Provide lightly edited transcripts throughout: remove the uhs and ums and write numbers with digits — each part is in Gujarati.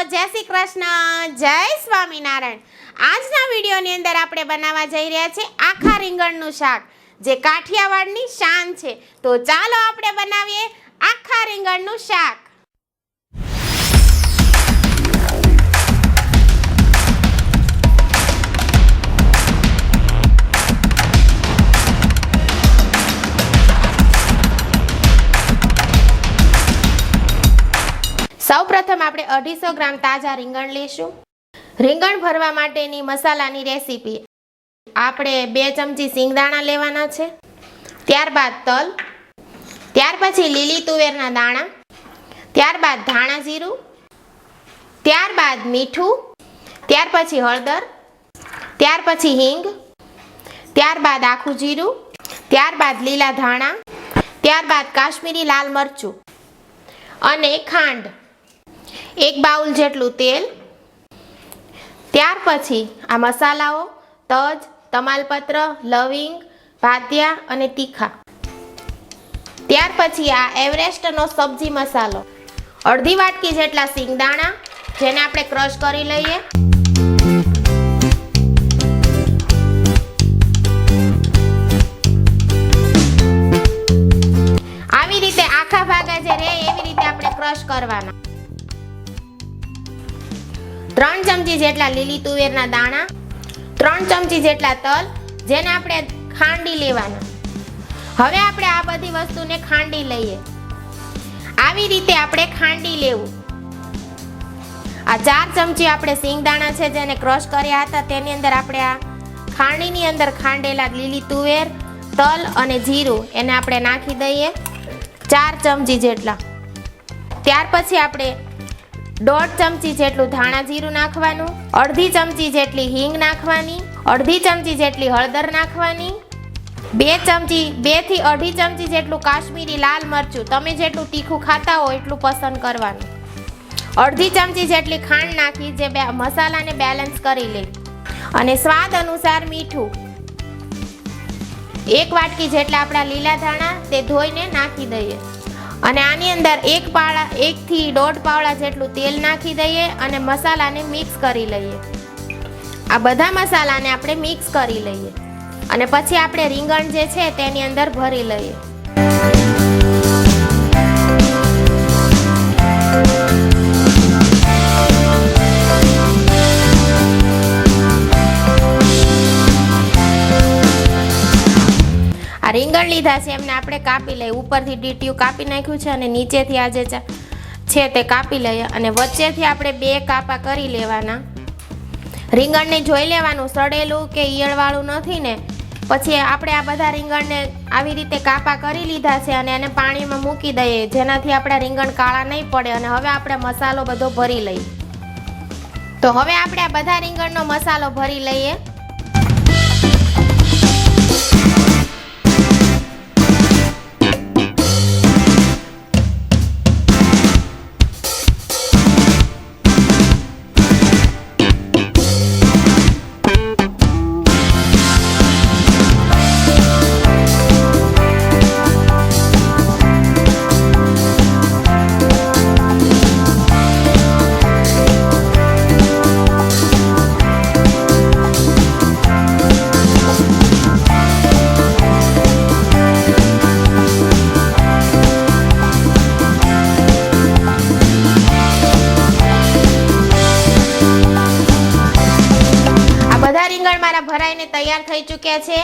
जय श्री कृष्ण, जय स्वामीनारायण। આજના વિડિયોની અંદર આપણે બનાવવા જઈ રહ્યા છે આખા રીંગણનું શાક, જે કાઠિયાવાડની શાન છે। તો ચાલો આપણે બનાવીએ આખા રીંગણનું શાક। સૌપ્રથમ આપણે 250 ગ્રામ તાજા રીંગણ લઈશું। રીંગણ ભરવા માટેની મસાલાની રેસીપી આપણે 2 ચમચી સિંગદાણા લેવાના છે, ત્યારબાદ તલ, ત્યાર પછી લીલી તુવેરના દાણા, ત્યારબાદ ધાણા જીરું, ત્યારબાદ મીઠું, ત્યાર પછી હળદર, ત્યાર પછી હિંગ, ત્યારબાદ આખું જીરું, ત્યારબાદ લીલા ધાણા, ત્યારબાદ કાશ્મીરી લાલ મરચું અને ખાંડ, 1 બાઉલ જેટલું તેલ, ત્યાર પછી આ મસાલાઓ તજ, તમાલપત્ર, લવિંગ, ભાતિયા અને તીખા, ત્યાર પછી આ એવરેસ્ટનો સબ્જી મસાલો, અડધી વાટકી જેટલા સિંગદાણા જેને આપણે ક્રશ કરી લઈએ, આવી રીતે આખા ભાગા જે રહે એવી રીતે આપણે ક્રશ કરવાના। 3 ચમચી જેટલા લીલી તુવેરના દાણા, 3 ચમચી જેટલા તલ જેને આપણે ખાંડી લેવાના। હવે આપણે આ બધી વસ્તુને ખાંડી લઈએ, આવી રીતે આપણે ખાંડી લેવું। આ 4 ચમચી આપણે સિંગદાણા છે જેને ક્રશ કર્યા હતા તેની અંદર આપણે આ ખાંડીની અંદર ખાંડેલા લીલી તુવેર, તલ અને જીરું એને આપણે નાખી દઈએ 4 ચમચી જેટલા। ત્યાર પછી આપણે 1.5 ચમચી જેટલું ધાણા જીરું નાખવાનું, અડધી ચમચી જેટલી હિંગ નાખવાની, અડધી ચમચી જેટલી હળદર નાખવાની, 2 થી 2.5 ચમચી જેટલું કાશ્મીરી લાલ મરચું, તમે જેટલું તીખું ખાતા હો એટલું પસંદ કરવાનું, અડધી ચમચી જેટલી ખાંડ નાખી જે મસાલાને બેલેન્સ કરી લે, અને સ્વાદ અનુસાર મીઠું, 1 વાટકી જેટલા આપણા લીલા ધાણા તે ધોઈને નાખી દઈએ, અને આની અંદર 1 થી 1.5 પાવડા જેટલું તેલ નાખી દઈએ અને મસાલાને મિક્સ કરી લઈએ। આ બધા મસાલાને આપણે મિક્સ કરી લઈએ અને પછી આપણે રીંગણ જે છે તેની અંદર ભરી લઈએ। રીંગણ લીધા છે એમને આપણે કાપી લઈએ, ઉપરથી ડીટીયું કાપી નાખ્યું છે અને નીચેથી આ જે છે તે કાપી લઈએ અને વચ્ચેથી આપણે 2 કાપા કરી લેવાના। રીંગણને જોઈ લેવાનું સડેલું કે ઈયળવાળું નથી ને, પછી આપણે આ બધા રીંગણને આવી રીતે કાપા કરી લીધા છે અને એને પાણીમાં મૂકી દઈએ જેનાથી આપણા રીંગણ કાળા નહીં પડે। અને હવે આપણે મસાલો બધો ભરી લઈએ। તો હવે આપણે આ બધા રીંગણનો મસાલો ભરી લઈએ। ભરાઈને તૈયાર થઈ ચૂક્યા છે।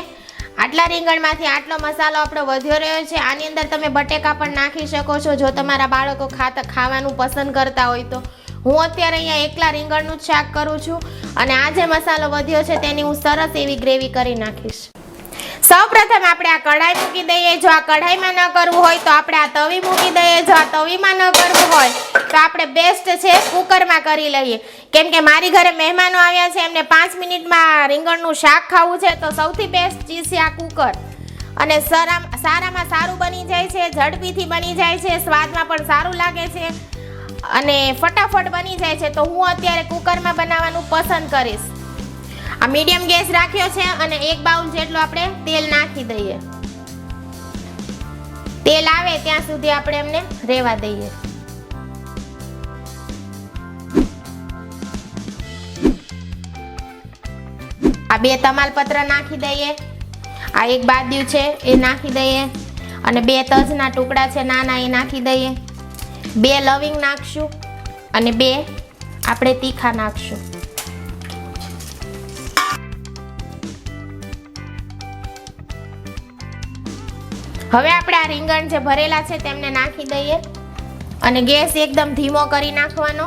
આટલા રીંગણમાંથી આટલો મસાલો આપણો વધ્યો રહ્યો છે। આની અંદર તમે બટેકા પણ નાખી શકો છો જો તમારા બાળકો ખાવાનું પસંદ કરતા હોય તો। હું અત્યારે અહીંયા એકલા રીંગણનું જ શાક કરું છું અને આ જે મસાલો વધ્યો છે તેની હું સરસ એવી ગ્રેવી કરી નાખીશ। સૌપ્રથમ આપણે આ કઢાઈ મૂકી દઈએ, જો આ કઢાઈમાં ન કરવું હોય તો આપણે આ તવી મૂકી દઈએ, જો આ તવીમાં ન કરવું હોય તો આપણે બેસ્ટ છે કુકરમાં કરી લઈએ, કેમ કે મારી ઘરે મહેમાનો આવ્યા છે એમને 5 મિનિટમાં રીંગણનું શાક ખાવું છે તો સૌથી બેસ્ટ ચીઝ છે આ કુકર, અને સારામાં સારું બની જાય છે, ઝડપીથી બની જાય છે, સ્વાદમાં પણ સારું લાગે છે અને ફટાફટ બની જાય છે। તો હું અત્યારે કુકરમાં બનાવવાનું પસંદ કરીશ। આ મીડિયમ ગેસ રાખ્યો છે અને 1 બાઉલ જેટલું આપણે તેલ નાખી દઈએ। તેલ આવે ત્યાં સુધી આપણે એમને રેવા દઈએ। આ 2 તમાલપત્ર નાખી દઈએ, આ એક બાદિયું છે એ નાખી દઈએ, અને 2 તજના ટુકડા છે નાના એ નાખી દઈએ, 2 લવિંગ નાખશું અને 2 આપણે તીખા નાખશું. હવે આપણે આ રીંગણ જે ભરેલા છે તેમને નાખી દઈએ અને ગેસ એકદમ ધીમો કરી નાખવાનો.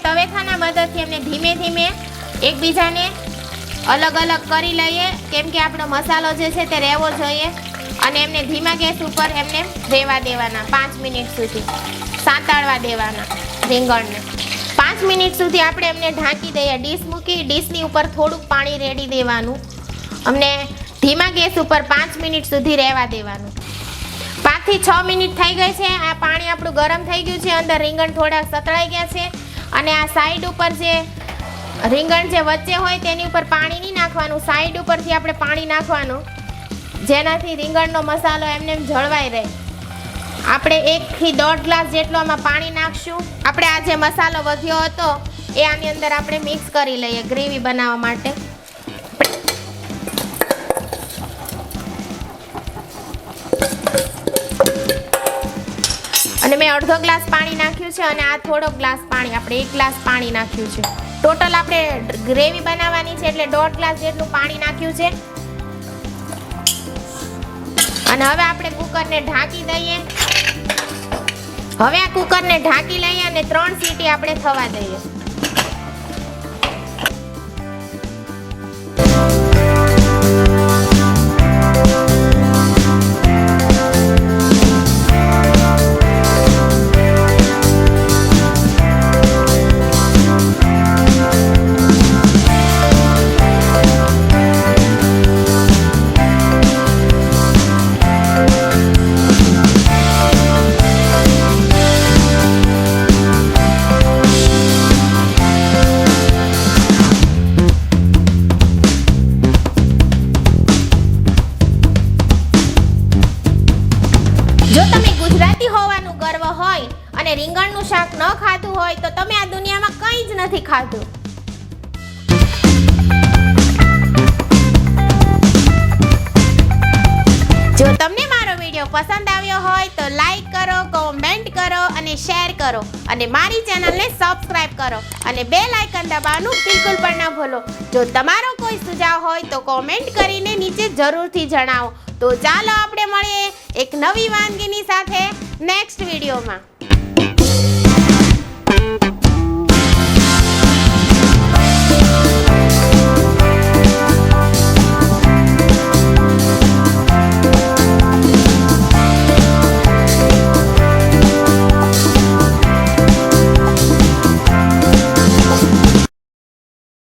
તવેથાના મદદથી એમને ધીમે ધીમે એકબીજાને અલગ અલગ કરી લઈએ, કેમ કે આપણો મસાલો જે છે તે રહેવો જોઈએ. અને એમને ધીમા ગેસ ઉપર એમને રહેવા દેવાના 5 મિનિટ સુધી, સાંતળવા દેવાના રીંગણને. 5 મિનિટ સુધી આપણે એમને ઢાંકી દઈએ. ડીશ મૂકી ડીશની ઉપર થોડુંક પાણી રેડી દેવાનું. અમને ધીમા ગેસ ઉપર 5 મિનિટ સુધી રહેવા દેવાનું. 5 થી 6 મિનિટ થઈ ગઈ છે. આ પાણી આપણું ગરમ થઈ ગયું છે, અંદર રીંગણ થોડાક સતળાઈ ગયા છે. અને આ સાઈડ ઉપર જે રીંગણ જે વચ્ચે હોય તેની ઉપર પાણી નહીં નાખવાનું, સાઈડ ઉપરથી આપણે પાણી નાખવાનું, જેનાથી રીંગણનો મસાલો એમને જળવાઈ રહે. આપણે 1 થી 1.5 ગ્લાસ જેટલો આમાં પાણી નાખશું. આપણે આ જે મસાલો વધ્યો હતો એ આની અંદર આપણે મિક્સ કરી લઈએ ગ્રેવી બનાવવા માટે. અને મેં 1/2 ગ્લાસ પાણી નાખ્યું છે અને આ થોડો ગ્લાસ પાણી, આપણે 1 ગ્લાસ પાણી નાખ્યું છે. ટોટલ આપણે ગ્રેવી બનાવવાની છે એટલે 1.5 ગ્લાસ જેટલું પાણી નાખ્યું છે. અને હવે આપણે કુકરને ઢાંકી દઈએ. હવે આ કુકરને ઢાંકી લઈએ અને 3 સીટી આપણે થવા દઈએ. જો તમે ગુજરાતી હોવાનું ગર્વ હોય અને રીંગણનું શાક ન ખાધું હોય તો તમે આ દુનિયામાં કંઈ જ નથી ખાધું. જો તમને મારો વિડીયો પસંદ આવ્યો હોય તો લાઈક કરો, કોમેન્ટ કરો અને શેર કરો અને મારી ચેનલને સબસ્ક્રાઇબ કરો અને બેલ આઇકન દબાવવાનું બિલકુલ પણ ન ભૂલો. જો તમારો કોઈ સુઝાવ હોય તો કોમેન્ટ કરીને નીચે જરૂરથી જણાવો. તો ચાલો આપણે મળીએ એક નવી વાનગીની સાથે નેક્સ્ટ વિડીયોમાં.